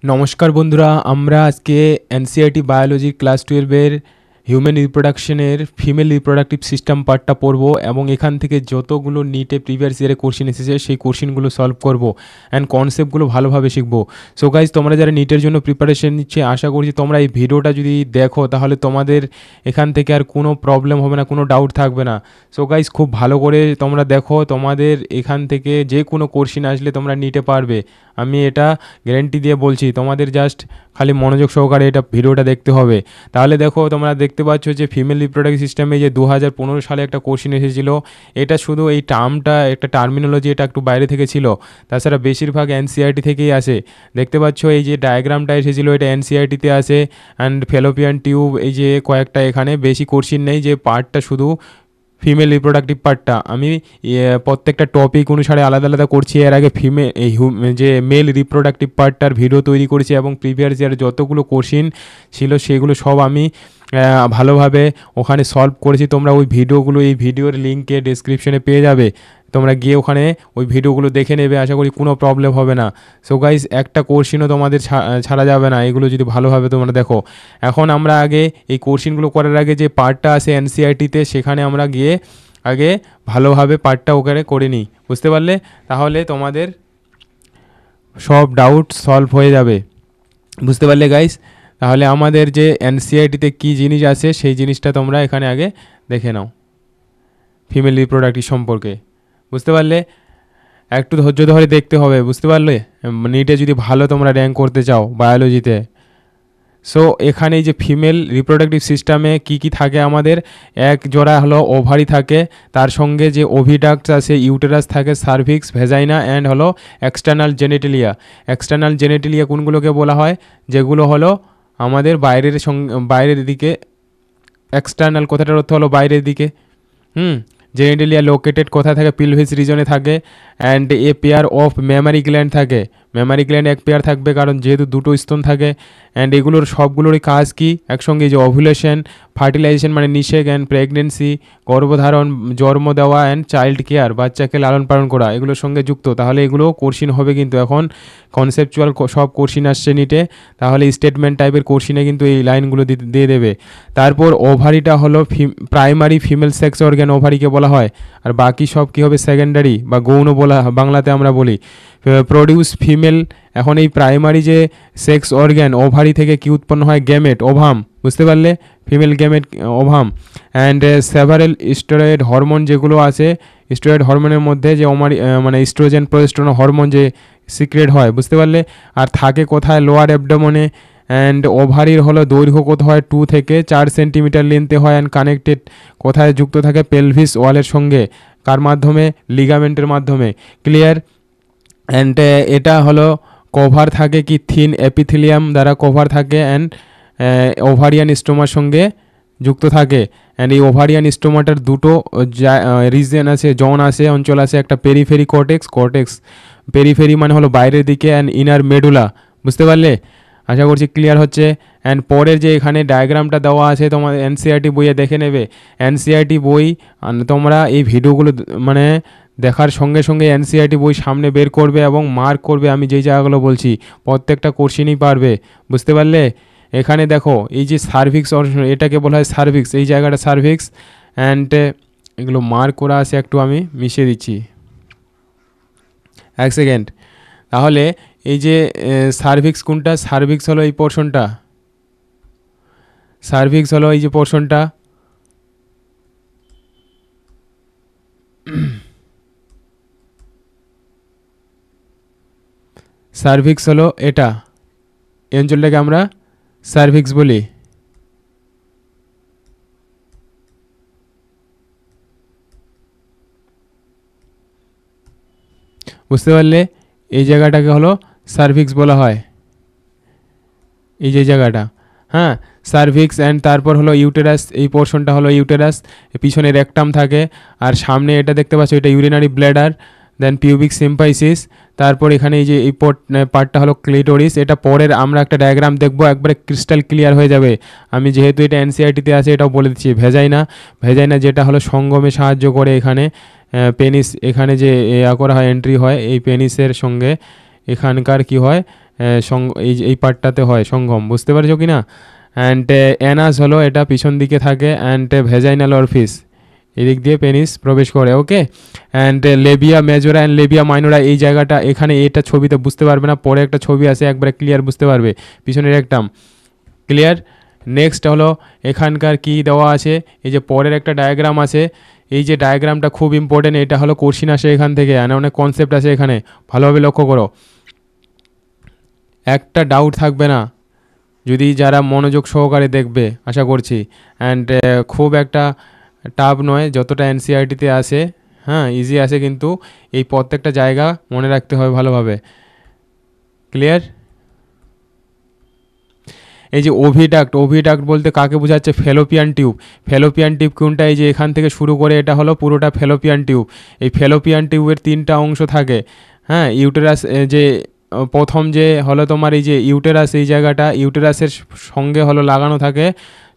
নমস্কার বন্ধুরা, আমরা আজকে এনসিইআরটি বায়োলজি ক্লাস 12-এর হিউম্যান রিপ্রোডাকশনের ফিমেল রিপ্রোডাক্টিভ সিস্টেম পার্টটা পড়ব এবং এখান থেকে যতগুলো নিটে প্রিভিয়াস ইয়ারে কোশ্চেন এসেছে সেই কোশ্চেনগুলো সলভ করব অ্যান্ড কনসেপ্টগুলো ভালোভাবে শিখব। সো গাইজ, তোমরা যারা নিটের জন্য প্রিপারেশন নিচ্ছে, আশা করছি তোমরা এই ভিডিওটা যদি দেখো তাহলে তোমাদের এখান থেকে আর কোনো প্রবলেম হবে না, কোনো ডাউট থাকবে না। সো গাইজ, খুব ভালো করে তোমরা দেখো, তোমাদের এখান থেকে যে কোনো কোশ্চেন আসলে তোমরা নিতে পারবে, আমি এটা গ্যারেন্টি দিয়ে বলছি। তোমাদের জাস্ট খালি মনোযোগ সহকারে এটা ভিডিওটা দেখতে হবে। তাহলে দেখো, তোমরা দেখতে পাচ্ছ যে ফিমেল রিপ্রোডাক্টিভ সিস্টেমে যে 2015 সালে একটা কোশ্চেন এসেছিলো, এটা শুধু এই টার্মটা একটা টার্মিনোলজি, এটা একটু বাইরে থেকে ছিল, তাছাড়া বেশিরভাগ এনসিইআরটি থেকেই আসে। দেখতে পাচ্ছ এই যে ডায়াগ্রামটা এসেছিলো, এটা এনসিইআরটিতে আসে। অ্যান্ড ফেলোপিয়ান টিউব, এই যে কয়েকটা এখানে বেশি কোশ্চেন নেই, যে পার্টটা শুধু ফিমেল রিপ্রোডাক্টিভ পার্টটা আমি প্রত্যেকটা টপিক অনুসারে আলাদা আলাদা করছি। এর আগে যে মেল রিপ্রোডাক্টিভ পার্টটার ভিডিও তৈরি করেছি এবং প্রিভিয়াস ইয়ার যতগুলো কোশ্চিন ছিল সেগুলো সব আমি ভালোভাবে ওখানে সলভ করেছি। তোমরা ওই ভিডিওগুলো এই ভিডিওর লিঙ্কে ডেসক্রিপশনে পেয়ে যাবে, তোমরা গিয়ে ওখানে ওই ভিডিওগুলো দেখে নেবে, আশা করি কোনো প্রবলেম হবে না। সো গাইজ, একটা কোশ্চেনও তোমাদের ছাড়া যাবে না এগুলো যদি ভালোভাবে তোমরা দেখো। এখন আমরা আগে এই কোশ্চেনগুলো করার আগে যে পার্টটা আছে এনসিইআরটিতে, সেখানে আমরা গিয়ে আগে ভালোভাবে পার্টটা ওখানে করে নিই, বুঝতে পারলে? তাহলে তোমাদের সব ডাউট সলভ হয়ে যাবে, বুঝতে পারলে গাইজ? তাহলে আমাদের যে এনসিইআরটিতে কী জিনিস আছে সেই জিনিসটা তোমরা এখানে আগে দেখে নাও ফিমেল রিপ্রোডাক্টিভ সম্পর্কে, বুঝতে পারলে? একটু ধৈর্য ধরে দেখতে হবে, বুঝতে পারলে? নিটে যদি ভালো তোমরা র্যাঙ্ক করতে চাও বায়োলজিতে। সো এখানে এই যে ফিমেল রিপ্রোডাক্টিভ সিস্টেমে কি কি থাকে আমাদের, এক জোড়া হলো ওভারি থাকে, তার সঙ্গে যে ওভিডাক্টস আছে, ইউটেরাস থাকে, সার্ভিক্স, ভেজাইনা অ্যান্ড হলো এক্সটার্নাল জেনিটেলিয়া। এক্সটার্নাল জেনিটেলিয়া কোনগুলোকে বলা হয়? যেগুলো হলো আমাদের বাইরের দিকে। এক্সটার্নাল কথাটার অর্থ হলো বাইরের দিকে। জেনিটেলিয়া লোকেটেড কোথায় থাকে? পিলভিস রিজনে থাকে। And a pair of Memari gland থাকে। মেমারি গ্ল্যান্ড এক পেয়ার থাকবে, কারণ যেহেতু দুটো স্তন থাকে। অ্যান্ড এগুলোর সবগুলোরই কাজ কি? একসঙ্গে যে ওভুলেশন, ফার্টিলাইজেশন মানে নিষেক, অ্যান্ড প্রেগনেন্সি, গর্ভধারণ, জন্ম দেওয়া, অ্যান্ড চাইল্ড কেয়ার, বাচ্চাকে লালন পালন করা, এগুলোর সঙ্গে যুক্ত। তাহলে এগুলো কোশ্চিন হবে কিন্তু, এখন কনসেপচুয়াল সব কোশ্চিন আসছে নিটে, তাহলে স্টেটমেন্ট টাইপের কোশ্চিনে কিন্তু এই লাইনগুলো দিয়ে দেবে। তারপর ওভারিটা হলো প্রাইমারি ফিমেল সেক্স অর্গ্যান, ওভারিকে বলা হয়। আর বাকি সব কী হবে? সেকেন্ডারি বা গৌণ বলা বাংলাতে আমরা বলি। প্রডিউস ফিমেল, এখন এই প্রাইমারি যে সেক্স অর্গ্যান ওভারি থেকে কি উৎপন্ন হয়? গ্যামেট, ওভাম, বুঝতে পারলে? Female gamete, ovum. And several steroid hormone যেগুলো আছে, স্টেরয়েড হরমোনের মধ্যে যে মানে ইস্ট্রোজেন প্রোজেস্টেরন হরমোন যে সিক্রেট হয়, বুঝতে পারলে? আর থাকে কোথায়? লোয়ার অ্যাবডোমেনে। অ্যান্ড ওভারির হলো দৈর্ঘ্য কত হয়? 2 থেকে 4 সেন্টিমিটার লেন্থে হয়। অ্যান্ড কানেক্টেড কোথায় যুক্ত থাকে? পেলভিস ওয়ালের সঙ্গে। কার মাধ্যমে? লিগামেন্টের মাধ্যমে। ক্লিয়ার? অ্যান্ড এটা হলো কভার থাকে কি? থিন এপিথেলিয়াম দ্বারা কভার থাকে। অ্যান্ড ওভারিয়ান স্টোমার সঙ্গে যুক্ত থাকে। অ্যান্ড এই ওভারিয়ান স্টোমাটার দুটো রিজন আছে, জোন আছে, অঞ্চল আছে। একটা পেরিফেরি কর্টেক্স পেরিফেরি মানে হলো বাইরের দিকে, অ্যান্ড ইনার মেডুলা, বুঝতে পারলে? আশা করছি ক্লিয়ার হচ্ছে। অ্যান্ড পরের যে এখানে ডায়াগ্রামটা দেওয়া আছে তোমার এনসিইআরটি বইয়ে দেখে নেবে। এনসিইআরটি বই তোমরা এই ভিডিওগুলো মানে দেখার সঙ্গে সঙ্গে এনসিইআরটি বই সামনে বের করবে এবং মার্ক করবে আমি যেই জায়গাগুলো বলছি, প্রত্যেকটা কোশ্চেনই পারবে, বুঝতে পারলে? এখানে দেখো এই যে সার্ভিক্স, এটাকে বলা হয় সার্ভিক্স, এই জায়গাটা সার্ভিক্স। অ্যান্ড এগুলো মার্ক করা আছে, একটু আমি মিশিয়ে দিচ্ছি, এক সেকেন্ড। তাহলে এই যে সার্ভিক্স কোনটা? সার্ভিক্স হলো এই পোর্শনটা, সার্ভিক্স হলো এই যে পোর্শনটা। সার্ভিক্স হলো এটা, এই অঞ্চলটাকে আমরা সার্ভিক্স বলি। বুঝতে পারলে? এই জায়গাটাকে হলো সার্ভিক্স বলা হয়, এই যে জায়গাটা। হ্যাঁ, সার্ভিক্স। অ্যান্ড তারপর হলো ইউটেরাস, এই পোর্শনটা হলো ইউটেরাস, পিছনে রেকটাম থাকে। আর সামনে এটা দেখতে পাচ্ছ, এটা ইউরিনারি ব্ল্যাডার। দেন পিউবিক সিম্পাইসিস। তারপর এখানে এই যে এই পার্টটা হলো ক্লিটোরিস। এটা পরের আমরা একটা ডায়াগ্রাম দেখবো, একবারে ক্রিস্টাল ক্লিয়ার হয়ে যাবে। আমি যেহেতু এটা এনসিইআরটিতে আছে এটাও বলে দিচ্ছি। ভেজাইনা যেটা হলো সঙ্গমে সাহায্য করে, এখানে পেনিস, এখানে যে করা হয় এন্ট্রি হয় এই পেনিসের সঙ্গে, এখানকার কি হয়? এই পার্টটাতে হয় সঙ্গম, বুঝতে পারছো কি না? অ্যান্ড অ্যানাস হলো এটা পিছন দিকে থাকে, অ্যান্ড ভেজাইনাল অরফিস এদিক দিয়ে পেনিস প্রবেশ করে। Okay, and labia majora and labia minora এই জায়গাটা এখানে এটা ছবিতে বুঝতে পারবে না, পরে একটা ছবি আছে একবারে ক্লিয়ার বুঝতে পারবে, পিছনের একটা ক্লিয়ার। নেক্সট হলো এখানকার কি দেওয়া আছে, এই যে পরের একটা ডায়াগ্রাম আছে, এই যে ডায়াগ্রামটা খুব ইম্পর্টেন্ট, এটা হলো কোশ্চিন আসে এখান থেকে, অনেক কনসেপ্ট আছে এখানে, ভালোভাবে লক্ষ্য করো, একটা ডাউট থাকবে না যদি যারা মনোযোগ সহকারে দেখবে, আশা করছি। অ্যান্ড খুব একটা টাফ নয়, যতটা এনসিআরটিতে আসে, হ্যাঁ ইজি আসে, কিন্তু এই প্রত্যেকটা জায়গা মনে রাখতে হবে ভালোভাবে। ক্লিয়ার? এই যে ওভিডাক্ট বলতে কাকে বোঝাচ্ছে? Fallopian tube. ফেলোপিয়ান টিউব কোনটা? এই যে এখান থেকে শুরু করে এটা হলো পুরোটা ফেলোপিয়ান টিউব। এই ফেলোপিয়ান টিউবের 3টা অংশ থাকে, হ্যাঁ। ইউটেরাস যে প্রথম যে হলো তোমার এই যে ইউটেরাস, এই জায়গাটা ইউটেরাসের সঙ্গে হলো লাগানো থাকে,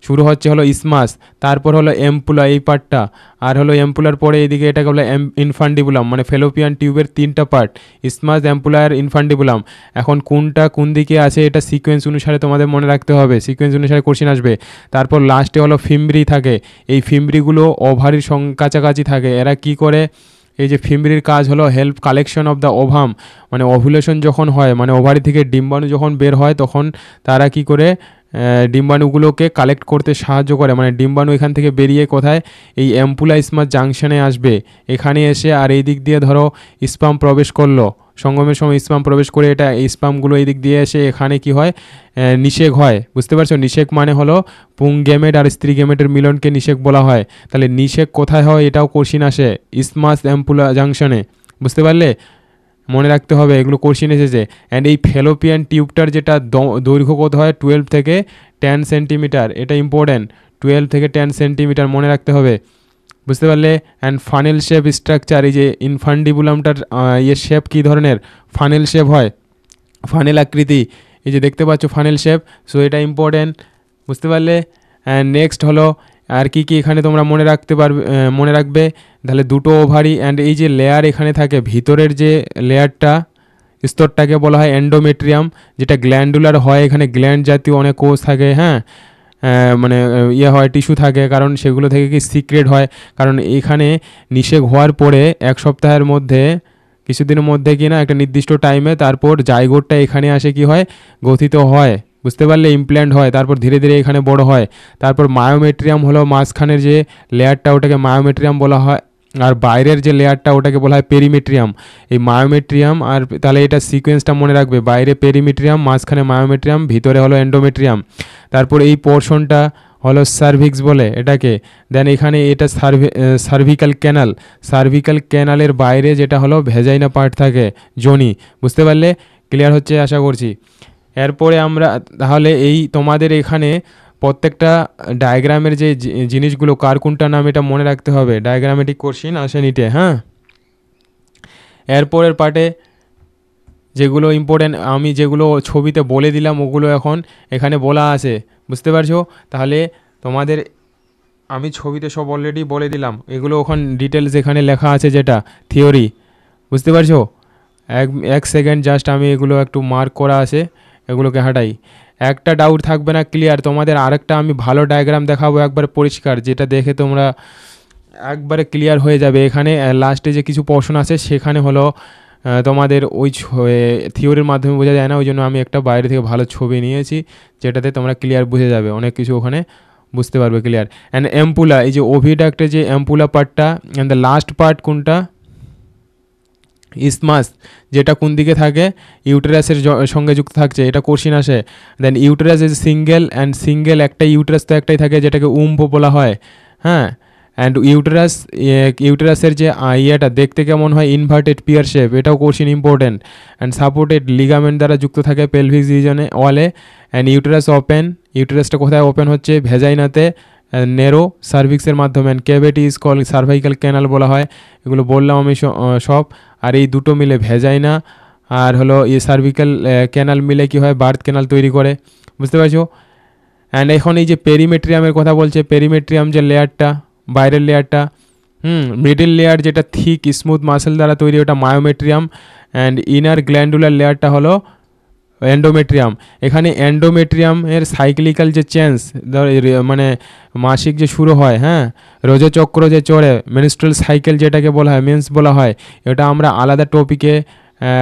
শুরু হচ্ছে হলো ইসমাস, তারপর হলো এম্পুলা এই পার্টটা, আর হলো এম্পুলার পরে এইদিকে এটাকে বলে ইনফান্ডিবুলাম, মানে ফেলোপিয়ান টিউবের 3টা পার্ট, ইসমাস, এম্পুলা আর ইনফান্ডিবুলাম। এখন কোনটা কোন দিকে আছে এটা সিকোয়েন্স অনুসারে তোমাদের মনে রাখতে হবে, সিকোয়েন্স অনুসারে কোশ্চেন আসবে। তারপর লাস্টে হলো ফিমব্রি থাকে, এই ফিমব্রিগুলো ওভারির কাছাকাছি থাকে। এরা কি করে? এই যে ফিমব্রির কাজ হলো help collection of the ovum, মানে ওভুলেশন যখন হয়, মানে ওভারি থেকে ডিম্বাণু যখন বের হয়, তখন তারা কি করে ডিম্বাণুগুলোকে কালেক্ট করতে সাহায্য করে, মানে ডিম্বাণু এখান থেকে বেরিয়ে কোথায়? এই অ্যাম্পুলা ইসমাস জাংশনে আসবে, এখানে এসে আর এই দিক দিয়ে ধরো স্পাম প্রবেশ করলো, সঙ্গমের সময় স্পাম প্রবেশ করে এটা এই স্পামগুলো এই দিক দিয়ে এসে এখানে কি হয়? নিষেক হয়, বুঝতে পারছো? নিষেক মানে হলো পুংগেমেট আর স্ত্রী গেমেটের মিলনকে নিষেক বলা হয়। তাহলে নিষেক কোথায় হয় এটাও কোশ্চিন আসে, ইসমাস অ্যাম্পুলা জাংশনে, বুঝতে পারলে? মনে রাখতে হবে, এগুলো কোশ্চিন এসেছে। অ্যান্ড এই ফেলোপিয়ান টিউবটার যেটা দৈর্ঘ্য কত হয়? 12 থেকে 10 সেন্টিমিটার, এটা ইম্পর্ট্যান্ট, 12 থেকে 10 সেন্টিমিটার মনে রাখতে হবে, বুঝতে পারলে? অ্যান্ড ফানেল শেপ স্ট্রাকচার, এই যে ইনফান্ডিবুলামটার শেপ কী ধরনের? ফানেল শেপ হয়, ফানেল আকৃতি, এই যে দেখতে পাচ্ছ ফানেল শেপ, সো এটা ইম্পর্ট্যান্ট, বুঝতে পারলে? অ্যান্ড নেক্সট হলো আর কি কি এখানে তোমরা মনে রাখতে পারবে, মনে রাখবে তাহলে 2টো ওভারি, অ্যান্ড এই যে লেয়ার এখানে থাকে ভিতরের যে লেয়ারটা, স্তরটাকে বলা হয় এন্ডোমেট্রিয়াম, যেটা গ্ল্যান্ডুলার হয়, এখানে গ্ল্যান্ড জাতীয় অনেক কোষ থাকে, হ্যাঁ। মানে হয় টিস্যু থাকে, কারণ সেগুলো থেকে কি সিক্রেট হয়, কারণ এখানে নিষেক হওয়ার পরে 1 সপ্তাহের মধ্যে, কিছুদিনের মধ্যে কি না একটা নির্দিষ্ট টাইমে, তারপর জাইগোটটা এখানে আসে কি হয়? গঠিত হয়, বুঝতে পারলে? ইমপ্ল্যান্ট হয়, তারপর ধীরে ধীরে এখানে বড় হয়। তারপর মায়োমেট্রিয়াম হলো মাঝখানের যে লেয়ারটা, ওটাকে মায়োমেট্রিয়াম বলা হয়, আর বাইরের যে লেয়ারটা ওটাকে বলা হয় পেরিমেট্রিয়াম। এই মায়োমেট্রিয়াম, আর তাহলে এটা সিকোয়েন্সটা মনে রাখবে, বাইরে পেরিমেট্রিয়াম, মাঝখানে মায়োমেট্রিয়াম, ভিতরে হলো এন্ডোমেট্রিয়াম। তারপর এই পোর্শনটা হলো সার্ভিক্স বলে এটাকে। দেন এখানে এটা সার্ভিক্যাল ক্যানাল, সার্ভিক্যাল ক্যানালের বাইরে যেটা হলো ভেজাইনা পার্ট থাকে, যোনি, বুঝতে পারলে? ক্লিয়ার হচ্ছে আশা করছি। এরপরে আমরা তাহলে এই তোমাদের এখানে প্রত্যেকটা ডায়াগ্রামের যে জিনিসগুলো কার কোনটা নাম এটা মনে রাখতে হবে, ডায়াগ্রামেটিক কোশ্চিন আসে নিটে, হ্যাঁ। এরপরের পার্টে যেগুলো ইম্পর্টেন্ট, আমি যেগুলো ছবিতে বলে দিলাম ওগুলো এখন এখানে বলা আছে, বুঝতে পারছো? তাহলে তোমাদের আমি ছবিতে সব অলরেডি বলে দিলাম, এগুলো ওখান ডিটেলস এখানে লেখা আছে, যেটা থিওরি, বুঝতে পারছো? এক সেকেন্ড জাস্ট, আমি এগুলো একটু মার্ক করা আছে, এগুলোকে হাঁটাই, একটা ডাউট থাকবে না, ক্লিয়ার? তোমাদের আরেকটা আমি ভালো ডায়াগ্রাম দেখাবো একবারে পরিষ্কার, যেটা দেখে তোমরা একবারে ক্লিয়ার হয়ে যাবে। এখানে লাস্টে যে কিছু পোর্শন আছে সেখানে হলো তোমাদের ওই থিওরির মাধ্যমে বোঝা যায় না, ওই জন্য আমি একটা বাইরে থেকে ভালো ছবি নিয়েছি, যেটাতে তোমরা ক্লিয়ার বুঝে যাবে, অনেক কিছু ওখানে বুঝতে পারবে ক্লিয়ার। অ্যান্ড অ্যাম্পুলা, এই যে ওভিডাক্টের যে অ্যাম্পুলা পার্টটা, অ্যান্ড দ্য লাস্ট পার্ট কোনটা? ইসমাস, যেটা কোন দিকে থাকে? ইউটেরাসের সঙ্গে যুক্ত থাকছে, এটা কোশ্চিন আসে। Then uterus is single, and single একটাই ইউটেরাস তো একটাই থাকে, যেটাকে উম্ভ বলা হয়, হ্যাঁ। অ্যান্ড ইউটেরাসের যে ইয়েটা দেখতে কেমন হয়? ইনভার্টেড পিয়ার শেপ, এটাও question important. And supported ligament দ্বারা যুক্ত থাকে পেলভিক রিজনে, ওয়ালে। অ্যান্ড ইউটেরাস ওপেন, ইউটেরাসটা কোথায় ওপেন হচ্ছে? ভেজাইনাতে, নেরো সার্ভিক্সের মাধ্যমে। And cavity is call cervical canal বলা হয়, এগুলো বললাম আমি সব। আর এই দুটো মিলে ভেজাইনা আর হলো এই সার্ভিক্যাল ক্যানাল মিলে কি হয়? বার্থ ক্যানাল তৈরি করে, বুঝতে পারছো? অ্যান্ড এখন এই যে পেরিমেট্রিয়ামের কথা বলছে, পেরিমেট্রিয়াম যে লেয়ারটা, বাইরের লেয়ারটা, মিডল লেয়ার যেটা থিক স্মুথ মাসেল দ্বারা তৈরি, ওটা মায়োমেট্রিয়াম। অ্যান্ড ইনার গ্ল্যান্ডুলার লেয়ারটা হলো এন্ডোমেট্রিয়াম। এখানে এন্ডোমেট্রিয়ামের সাইক্লিক্যাল যে চেঞ্জ, মানে মাসিক যে শুরু হয়, হ্যাঁ, রজচক্র যে চড়ে, মেনস্ট্রুয়াল সাইকেল যেটাকে বলা হয়, মেন্স বলা হয়, এটা আমরা আলাদা টপিকে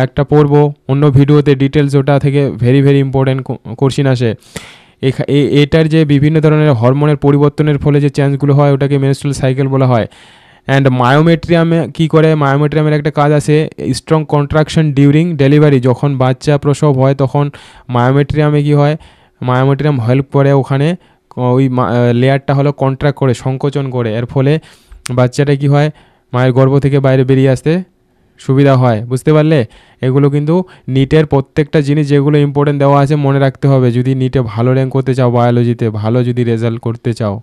একটা পড়বো অন্য ভিডিওতে ডিটেলস, ওটা থেকে ভেরি ভেরি ইম্পর্টেন্ট কোশ্চিন আসে। এটার যে বিভিন্ন ধরনের হরমোনের পরিবর্তনের ফলে যে চেঞ্জগুলো হয় ওটাকে মেনস্ট্রুয়াল সাইকেল বলা হয়। অ্যান্ড মায়োমেট্রিয়ামে কী করে, মায়োমেট্রিয়ামের একটা কাজ আছে, স্ট্রং কন্ট্রাকশন ডিউরিং ডেলিভারি, যখন বাচ্চা প্রসব হয় তখন মায়োমেট্রিয়ামে কী হয়, মায়োমেট্রিয়াম হেল্প করে ওখানে, ওই লেয়ারটা হলো কন্ট্রাক্ট করে, সংকোচন করে, এর ফলে বাচ্চাটা কী হয়, মায়ের গর্ভ থেকে বাইরে বেরিয়ে আসতে সুবিধা হয়। বুঝতে পারলে? এগুলো কিন্তু নিটের প্রত্যেকটা জিনিস যেগুলো ইম্পর্টেন্ট দেওয়া আছে মনে রাখতে হবে যদি নিটে ভালো র্যাঙ্ক করতে চাও, বায়োলজিতে ভালো যদি রেজাল্ট করতে চাও।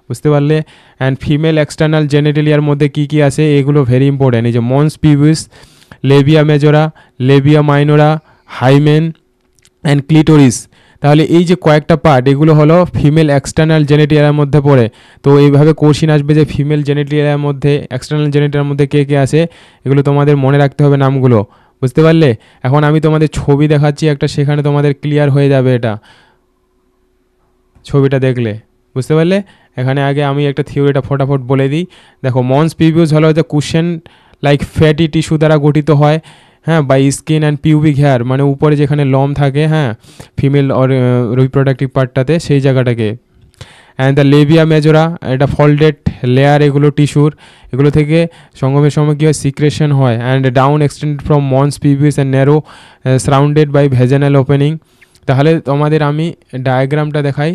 বুঝতে পারলে? অ্যান্ড ফিমেল এক্সটার্নাল জেনিটালিয়ার মধ্যে কী কী আছে এগুলো ভেরি ইম্পর্টেন্ট। এই যে mons pubis, labia majora, labia minora, hymen and clitoris. তাহলে এই যে কয়েকটা পার্ট, এগুলো হলো ফিমেল এক্সটার্নাল জেনিটালিয়ার মধ্যে পড়ে। তো এইভাবে কোশ্চিন আসবে যে ফিমেল জেনিটালিয়ার মধ্যে, এক্সটার্নাল জেনিটালিয়ার মধ্যে কে কে আছে, এগুলো তোমাদের মনে রাখতে হবে নামগুলো। বুঝতে পারলে? এখন আমি তোমাদের ছবি দেখাচ্ছি একটা, সেখানে তোমাদের ক্লিয়ার হয়ে যাবে এটা ছবিটা দেখলে। বুঝতে পারলে? এখানে আগে আমি একটা থিওরিটা ফটাফট বলে দিই। দেখো, মন্স পিউবিস হলো যে কুশন লাইক ফ্যাটি টিস্যু দ্বারা গঠিত হয়, হ্যাঁ, by skin and pubic hair, মানে উপরে যেখানে লম থাকে, হ্যাঁ, ফিমেল অর রিপ্রোডাক্টিভ পার্টটাতে, সেই জায়গাটাকে। অ্যান্ড দ্য লেবিয়া মেজরা, এটা ফোল্ডেড লেয়ার, এগুলো টিস্যুর, এগুলো থেকে সঙ্গমের সময় কী হয়, সিক্রেশন হয়। And down extend from mons pubis and narrow surrounded by vaginal opening. তাহলে তোমাদের আমি ডায়াগ্রামটা দেখাই,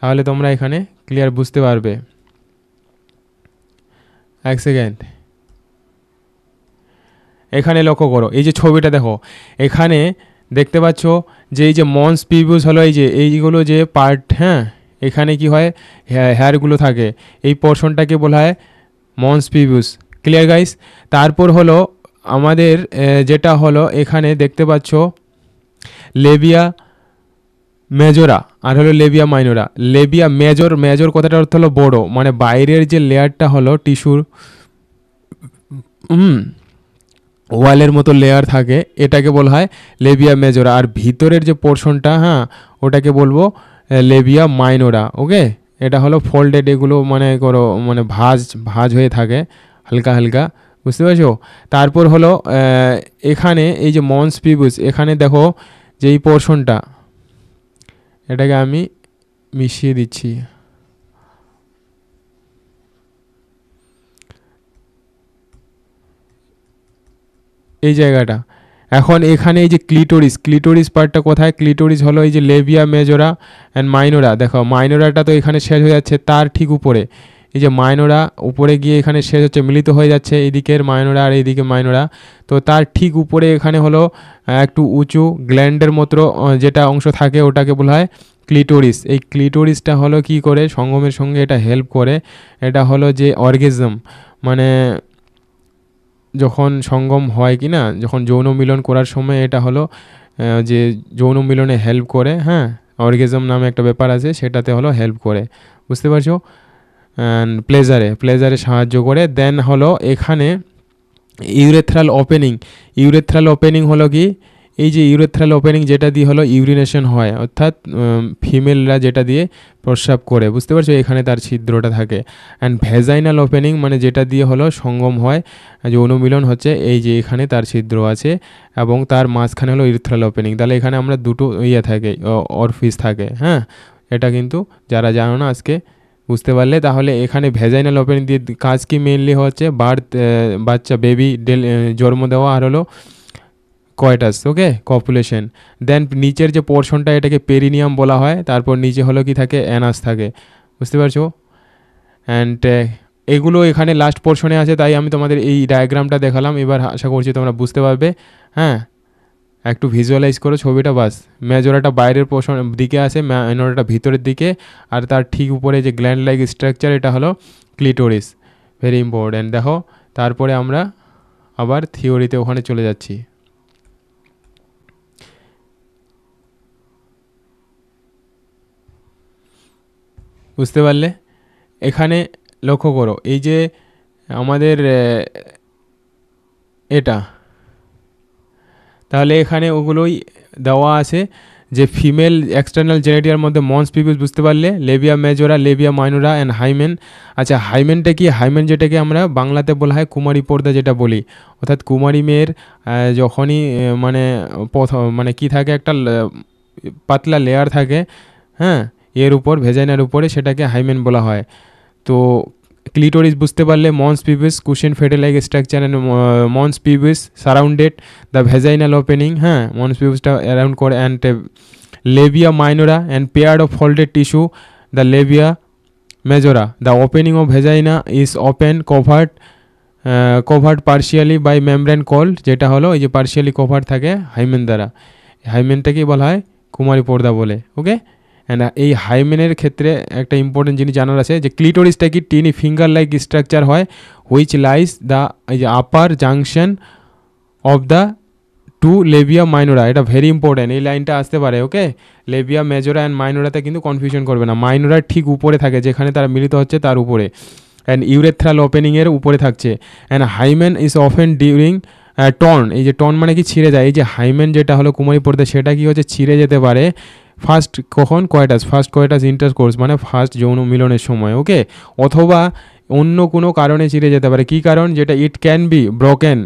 তাহলে তোমরা এখানে ক্লিয়ার বুঝতে পারবে। এক সেকেন্ড, এখানে লক্ষ্য করো, এই যে ছবিটা দেখো, এখানে দেখতে পাচ্ছ যে এই যে মন্স পিউবিস হলো এই যে এইগুলো যে পার্ট, হ্যাঁ, এখানে কি হয়, হেয়ারগুলো থাকে, এই পোর্শনটাকে বলা হয় মন্স পিউবিস। Clear guys? তারপর হলো আমাদের যেটা হলো এখানে দেখতে পাচ্ছ লেবিয়া মেজরা আর হলো Libya minora. Libya major, major কথাটার অর্থ হলো বড়, মানে বাইরের যে লেয়ারটা হলো টিস্যুর ওয়ালের মতো লেয়ার থাকে, এটাকে বলা হয় লেবিয়া মেজরা। আর ভিতরের যে পোর্শনটা, হ্যাঁ, ওটাকে বলবো লেবিয়া মাইনোরা। ওকে, এটা হলো ফোল্ডেড, এগুলো মানে করো, মানে ভাঁজ ভাঁজ হয়ে থাকে হালকা হালকা। বুঝতে পারছো? তারপর হলো এখানে এই যে মন্স পিউবিস, এখানে দেখো যে এই পোর্শনটা, এটাকে আমি মিশিয়ে দিচ্ছি। এই জায়গাটা, এখন এখানে এই যে ক্লিটোরিস, ক্লিটোরিস পার্টটা কোথায়, ক্লিটোরিস হলো এই যে লেবিয়া মেজরা অ্যান্ড মাইনোরা। দেখো মাইনোরাটা তো এখানে শেষ হয়ে যাচ্ছে, তার ঠিক উপরে এই যে মাইনোরা উপরে গিয়ে এখানে শেষ হচ্ছে, মিলিত হয়ে যাচ্ছে এইদিকের মাইনোরা আর এইদিকে মাইনোরা। তো তার ঠিক উপরে এখানে হলো একটু উঁচু গ্ল্যান্ডের মতো যেটা অংশ থাকে, ওটাকে বলা হয় ক্লিটোরিস। এই ক্লিটোরিসটা হলো কি করে সঙ্গমের সঙ্গে এটা হেল্প করে, এটা হলো যে অর্গেজম, মানে যখন সঙ্গম হয় কি না, যখন যৌন মিলন করার সময় এটা হলো যে যৌন মিলনে হেল্প করে, হ্যাঁ, অর্গেজম নামে একটা ব্যাপার আছে, সেটাতে হলো হেল্প করে। বুঝতে পারছো? অ্যান্ড প্লেজারে সাহায্য করে। দেন হলো এখানে ইউরেথ্রাল ওপেনিং। ইউরেথ্রাল ওপেনিং হলো কি, এই যে ইউরেথ্রাল ওপেনিং যেটা দিয়ে হলো ইউরিনেশন হয়, অর্থাৎ ফিমেলরা যেটা দিয়ে প্রস্রাব করে। বুঝতে পারছো? এখানে তার ছিদ্রটা থাকে। অ্যান্ড ভেজাইনাল ওপেনিং মানে যেটা দিয়ে হলো সঙ্গম হয়, যৌন মিলন হচ্ছে, এই যে এখানে তার ছিদ্র আছে এবং তার মাঝখানে হলো ইউরেথ্রাল ওপেনিং। তাহলে এখানে আমরা দুটো ইয়ে থাকে, অরফিস থাকে, হ্যাঁ, এটা কিন্তু যারা জানো না আজকে বুঝতে পারলে। তাহলে এখানে ভেজাইনাল ওপেনিং দিয়ে কাজ কি মেনলি হচ্ছে বাচ্চা বেবি জন্ম দেওয়া আর হলো কয়টাস, ওকে, কপুলেশন। দেন নিচের যে পোর্শনটা এটাকে পেরিনিয়াম বলা হয়, তারপর নিচে হলো কি থাকে, অ্যানাস থাকে। বুঝতে পারছো? অ্যান্ড এগুলো এখানে লাস্ট পোর্শনে আছে, তাই আমি তোমাদের এই ডায়াগ্রামটা দেখালাম। এবার আশা করছি তোমরা বুঝতে পারবে। হ্যাঁ, একটু ভিজুয়ালাইজ করো ছবিটা, বাস। মেজরাটা বাইরের পোর্শন দিকে আছে, মাইনরটা ভিতরের দিকে, আর তার ঠিক উপরে যে গ্ল্যান্ড লাইক স্ট্রাকচার, এটা হলো ক্লিটোরিস। Very important. দেখো, তারপরে আমরা আবার থিওরিতে ওখানে চলে যাচ্ছি। বুঝতে পারলে? এখানে লক্ষ্য করো, এই যে আমাদের এটা, তাহলে এখানে ওগুলোই দেওয়া আছে যে ফিমেল এক্সটার্নাল জেনিটালের মধ্যে মন্স পিপিস বুঝতে পারলে, Libya majora, Libya minora and hymen. আচ্ছা হাইমেনটা কি? হাইমেন যেটাকে আমরা বাংলাতে বলা হয় কুমারী পর্দা যেটা বলি, অর্থাৎ কুমারী মেয়ের যখনই মানে মানে কি থাকে একটা পাতলা লেয়ার থাকে, হ্যাঁ, এর উপর ভেজাইনার উপরে, সেটাকে হাইমেন বলা হয়। তো ক্লিটোরিস বুঝতে পারলে mons pubis cushion fat like structure and mons pubis surrounded the vaginal opening, হ্যাঁ, মন্স পিপিসটা অ্যারাউন্ড করে, and labia minora and paired of folded tissue the labia majora. The opening of vagina is open covered partially by membrane called, যেটা হলো এই যে partially cover থাকে hymen দ্বারা। হাইমেনটাকেই বলা হয় কুমারী পর্দা বলে। ওকে, অ্যান্ড এই হাইমেনের ক্ষেত্রে একটা ইম্পর্টেন্ট জিনিস জানার আছে যে ক্লিটোরিসটা কি টিনি ফিঙ্গার লাইক স্ট্রাকচার হয়, হুইচ লাইস দ্য এই যে upper junction of the two labia minora. এটা ভেরি ইম্পর্টেন্ট, এই লাইনটা আসতে পারে। ওকে, লেবিয়া মেজরা অ্যান্ড মাইনোরাতে কিন্তু কনফিউশন করবে না, মাইনোরার ঠিক উপরে থাকে, যেখানে তারা মিলিত হচ্ছে তার উপরে, অ্যান্ড ইউরেথ্রাল ওপেনিংয়ের উপরে থাকছে। And hymen is often during torn, এই যে টর্ন মানে কি ছিঁড়ে যায়, এই যে হাইমেন যেটা হলো কুমারী পর্দা সেটা কি হচ্ছে ছিঁড়ে যেতে পারে ফার্স্ট কখন ফার্স্ট কোয়াইটাস ইন্টারকোর্স মানে ফার্স্ট যৌন মিলনের সময়। ওকে, অথবা অন্য কোনো কারণে ছিঁড়ে যেতে পারে। কি কারণ? যেটা it can be broken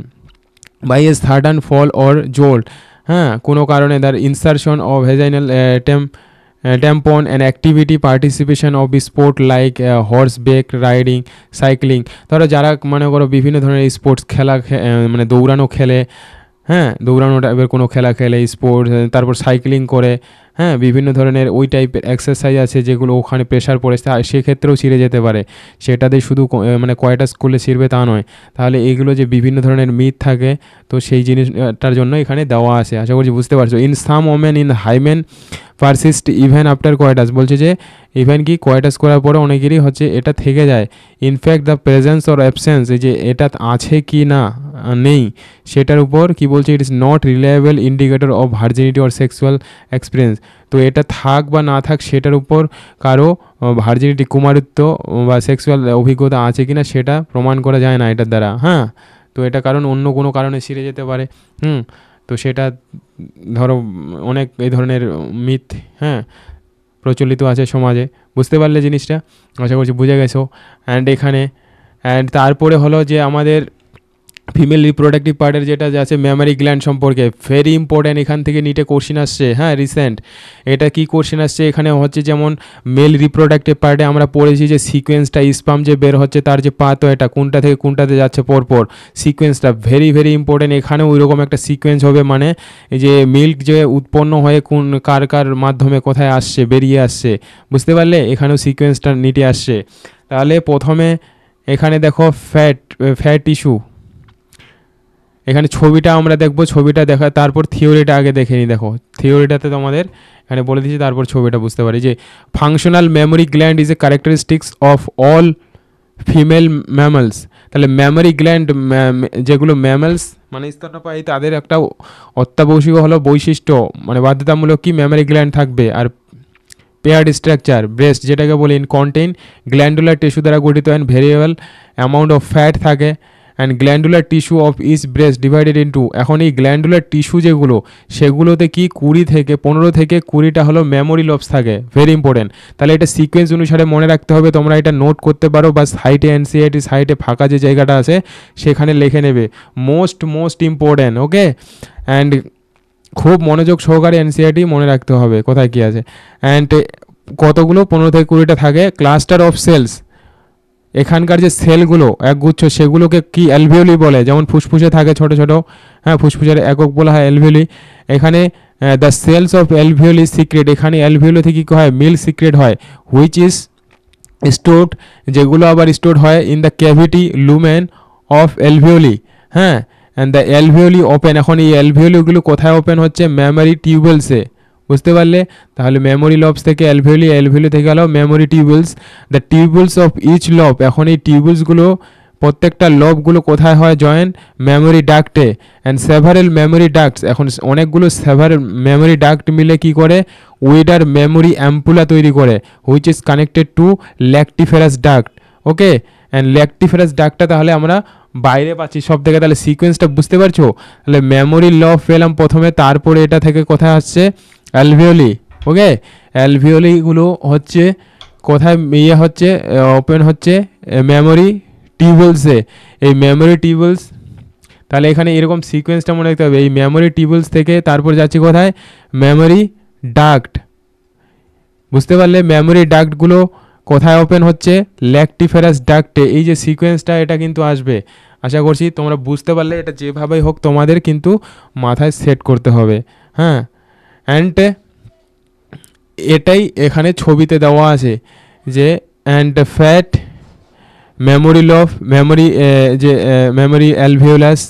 by a sudden fall or jolt, হ্যাঁ, কোনো কারণে তার insertion of vaginal tampon and activity participation of sport like horseback riding, cycling. ধরো যারা মনে করো বিভিন্ন ধরনের স্পোর্টস খেলা মানে দৌড়ানো খেলে, হ্যাঁ, দৌড়ানো টাইপের কোনো খেলা খেলে স্পোর্টস, তারপর সাইক্লিং করে, হ্যাঁ, বিভিন্ন ধরনের ওই টাইপের এক্সারসাইজ আছে যেগুলো ওখানে প্রেশার পড়ে, সেক্ষেত্রেও ছিঁড়ে যেতে পারে। সেটাতে শুধু মানে কোয়াইটাস করলে ছিঁড়বে তা নয়। তাহলে এগুলো যে বিভিন্ন ধরনের মিথ থাকে, তো সেই জিনিসটার জন্য এখানে দেওয়া আছে। আশা করছি বুঝতে পারছো। In some women in hymen persist even after coitus, বলছে যে ইভেন কি কোয়াইটাস করার পরে অনেকেরই হচ্ছে এটা থেকে যায়। In fact the presence or absence, এই যে এটা আছে কি না নেই সেটার উপর কি বলছে, it is not reliable indicator of virginity or sexual experience. তো এটা থাক বা না থাক সেটার উপর কারো ভার্জিনিটি কুমারিত্ব বা সেক্সুয়াল অভিজ্ঞতা আছে কিনা সেটা প্রমাণ করা যায় না এটার দ্বারা। হ্যাঁ, তো এটা কারণ অন্য কোনো কারণে ছিঁড়ে যেতে পারে। তো সেটা ধরো অনেক এই ধরনের মিথ, হ্যাঁ, প্রচলিত আছে সমাজে। বুঝতে পারলে জিনিসটা? আশা করছি বুঝে গেছো। অ্যান্ড তারপরে হলো যে আমাদের ফিমেল রিপ্রোডাক্টিভ পার্টের যেটা আছে মেমারি গ্ল্যান্ড সম্পর্কে, ভেরি ইম্পর্ট্যান্ট, এখান থেকে নিটে কোশ্চেন আসছে। হ্যাঁ, রিসেন্ট এটা কি কোশ্চেন আসছে এখানে হচ্ছে, যেমন মেল রিপ্রোডাক্টিভ পার্টে আমরা পড়েছি যে সিকোয়েন্সটা স্পাম যে বের হচ্ছে তার যে পাত, এটা কোনটা থেকে কোনটাতে যাচ্ছে পরপর সিকোয়েন্সটা ভেরি ভেরি ইম্পর্ট্যান্ট। এখানেও ওই রকম একটা সিকোয়েন্স হবে, মানে এই যে মিল্ক যে উৎপন্ন হয়ে কোন কার কার মাধ্যমে কোথায় আসছে বেরিয়ে আসছে, বুঝতে পারলে? এখানেও সিকোয়েন্সটা নিটে আসছে। তাহলে প্রথমে এখানে দেখো ফ্যাট টিস্যু, এখানে ছবিটা আমরা দেখবো, ছবিটা দেখা তারপর থিওরিটা আগে দেখে নিই। দেখো থিওরিটাতে তোমাদের এখানে বলে দিচ্ছি, তারপর ছবিটা বুঝতে পারি। যে functional memory gland is a characteristics of all female mammals. তাহলে মেমোরি গ্ল্যান্ড যেগুলো ম্যামালস মানে স্তন্যপায়ী তাদের একটা অত্যাবশ্যক হলো বৈশিষ্ট্য, মানে বাধ্যতামূলক কি মেমোরি গ্ল্যান্ড থাকবে। আর পেয়ার্ড স্ট্রাকচার ব্রেস্ট যেটাকে বলি ইন কন্টেইন গ্ল্যান্ডুলার টিস্যু দ্বারা গঠিত and variable amount of fat থাকে, and glandular tissue of each breast divided into. এখন এই গ্ল্যান্ডুলার টিস্যু যেগুলো সেগুলোতে কি 15 থেকে 20টা হলো মেমোরি লবস থাকে, ভেরি ইম্পর্টেন্ট। তাহলে এটা সিকোয়েন্স অনুসারে মনে রাখতে হবে, তোমরা এটা নোট করতে পারো বা সাইটে এনসিআরটি সাইটে ফাঁকা যে জায়গাটা আছে সেখানে লিখে নেবে, মোস্ট ইম্পর্টেন্ট। ওকে, অ্যান্ড খুব মনোযোগ সহকারে এনসিআরটি মনে রাখতে হবে কোথায় কী আছে। অ্যান্ড কতগুলো 15 থেকে 20টা থাকে। ক্লাস্টার অফ সেলস, এখানকার যে সেলগুলো একগুচ্ছ সেগুলোকে কি অ্যালভিওলি বলে, যেমন ফুসফুসে থাকে ছোটো ছোটো, হ্যাঁ, ফুসফুসের একক বলা হয় অ্যালভিওলি। এখানে the cells of alveoli secrete, এখানে অ্যালভিওলি থেকে কী হয় মিল্ক সিক্রেট হয়, হুইচ ইজ স্টোরড, যেগুলো আবার স্টোরড হয় in the cavity lumen of alveoli. হ্যাঁ, অ্যান্ড দ্য অ্যালভিওলি ওপেন, এখন এই অ্যালভিওলিগুলো কোথায় ওপেন হচ্ছে, মেমোরি টিউবেলসে, বুঝতে পারলে? তাহলে মেমোরি লবস থেকে অ্যালভিওলি থেকে গেল mammary tubules. The tubules of each lobe, এখন এই টিউবুলসগুলো প্রত্যেকটা লবগুলো কোথায় হয় জয়েন, মেমোরি ডাক্টে। অ্যান্ড সেভারেল মেমোরি ডাক্টস, এখন অনেকগুলো সেভারেল মেমোরি ডাক্ট মিলে কি করে উইডার মেমোরি অ্যাম্পুলা তৈরি করে, which is connected to lactiferous duct. Okay, and lactiferous ডাক্টটা তাহলে আমরা বাইরে পাচ্ছি সব থেকে, তাহলে সিকোয়েন্সটা বুঝতে পারছো? তাহলে মেমোরি লব পেলাম প্রথমে, তারপরে এটা থেকে কোথায় আসছে অ্যালভিওলি। ওকে, অ্যালভিওলিগুলো হচ্ছে কোথায় ইয়ে হচ্ছে, ওপেন হচ্ছে মেমোরি টিউবুলসে। এই মেমোরি টিউবুলস, তাহলে এখানে এরকম সিকোয়েন্সটা মনে রাখতে হবে। এই মেমোরি টিউবুলস থেকে তারপর যাচ্ছে কোথায়, মেমোরি ডাক্ট। বুঝতে পারলে মেমোরি ডাক্টগুলো কোথায় ওপেন হচ্ছে, ল্যাক্টিফেরাস ডাক্টে। এই যে সিকোয়েন্সটা এটা কিন্তু আসবে। আশা করছি তোমরা বুঝতে পারলে। এটা যেভাবেই হোক তোমাদের কিন্তু মাথায় সেট করতে হবে। হ্যাঁ, অ্যান্ড এটাই এখানে ছবিতে দেওয়া আছে যে অ্যান্ড ফ্যাট মেমোরি লব, মেমোরি যে মেমোরি অ্যালভিওলাস,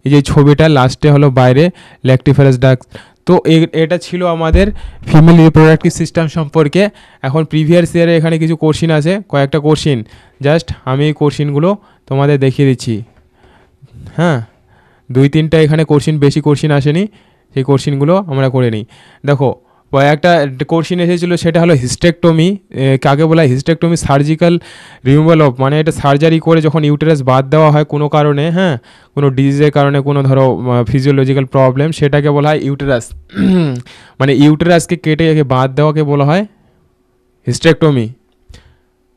এই যে ছবিটা লাস্টে হলো বাইরে ল্যাক্টিফেরাস ডাক্ট। তো এটা ছিল আমাদের ফিমেল রিপ্রোডাক্টিভ সিস্টেম সম্পর্কে। এখন প্রিভিয়াস ইয়ারে এখানে কিছু কোশ্চিন আছে, কয়েকটা কোশ্চিন, জাস্ট আমি এই কোশ্চিনগুলো তোমাদের দেখিয়ে দিচ্ছি। হ্যাঁ, 2-3টা এখানে কোশ্চিন, বেশি কোশ্চিন আসেনি, সেই কোশ্চিনগুলো আমরা করে নিই। দেখো একটা কোশ্চিন এসেছিলো, সেটা হলো হিস্টেকটমি কাকে বলা হয়? হিস্টেকটমি সার্জিক্যাল রিমুভাল অফ, মানে এটা সার্জারি করে যখন ইউটেরাস বাদ দেওয়া হয় কোনো কারণে, হ্যাঁ, কোনো ডিজিজের কারণে, কোনো ধরো ফিজিওলজিক্যাল প্রবলেম, সেটাকে বলা হয় ইউটেরাস। মানে ইউটেরাসকে কেটে বাদ দেওয়াকে বলা হয় হিস্টেকটমি।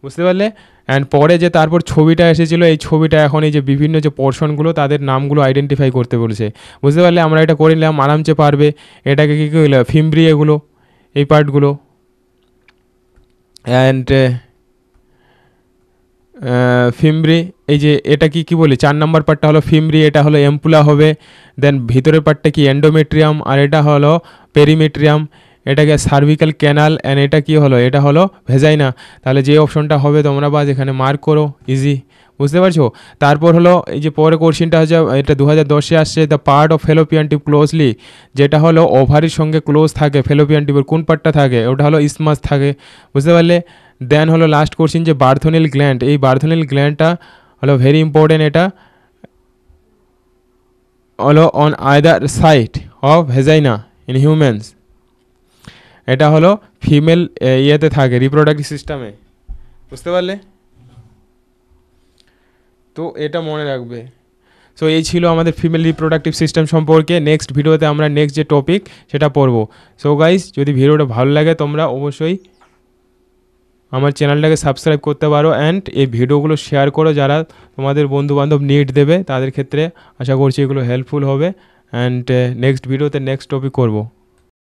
বুঝতে পারলে? অ্যান্ড পরে যে তারপর ছবিটা এসেছিলো, এই ছবিটা এখন এই যে বিভিন্ন যে পোর্শনগুলো তাদের নামগুলো আইডেন্টিফাই করতে বলেছে। বুঝতে পারলে? আমরা এটা করে নিলাম, আরামসে পারবে। এটাকে কী কী হলো, ফিমব্রি, এগুলো এই পার্টগুলো। অ্যান্ড ফিমব্রি, এই যে এটা কি বলি, 4 নম্বর পার্টটা হলো ফিমব্রি, এটা হলো এম্পুলা হবে। দেন ভিতরের পার্টটা কি, এন্ডোমেট্রিয়াম, আর এটা হলো পেরিমেট্রিয়াম। এটাকে সার্ভিক্যাল ক্যানাল, অ্যান্ড এটা কি হলো, এটা হলো ভেজাইনা। তাহলে যে অপশনটা হবে তোমরা বাস এখানে মার্ক করো, ইজি। বুঝতে পারছো? তারপর হলো এই যে পরে কোশ্চিনটা হচ্ছে, এটা 2010-এ আসছে, the part of fallopian tube closely, যেটা হলো ওভারির সঙ্গে ক্লোজ থাকে। ফেলোপিয়ান টিউবের কোন পার্টটা থাকে, ওটা হলো ইসমাস থাকে। বুঝতে পারলে? দেন হলো লাস্ট কোশ্চিন যে বার্থোনিল গ্ল্যান্ড, এই বার্থোনিল গ্ল্যান্ডটা হলো ভেরি ইম্পর্টেন্ট। এটা হলো on either side of vagina in humans. এটা হলো ফিমেল ইয়েতে থাকে, রিপ্রোডাক্টিভ সিস্টেমে। বুঝতে পারলে? তো এটা মনে রাখবে। সো এই ছিল আমাদের ফিমেল রিপ্রোডাক্টিভ সিস্টেম সম্পর্কে। নেক্সট ভিডিওতে আমরা নেক্সট যে টপিক সেটা পড়বো। সো গাইস, যদি ভিডিওটা ভালো লাগে তোমরা অবশ্যই আমার চ্যানেলটাকে সাবস্ক্রাইব করতে পারো, অ্যান্ড এই ভিডিওগুলো শেয়ার করো যারা তোমাদের বন্ধুবান্ধব নিড দেবে তাদের ক্ষেত্রে। আশা করছি এগুলো হেল্পফুল হবে। অ্যান্ড নেক্সট ভিডিওতে নেক্সট টপিক করবো।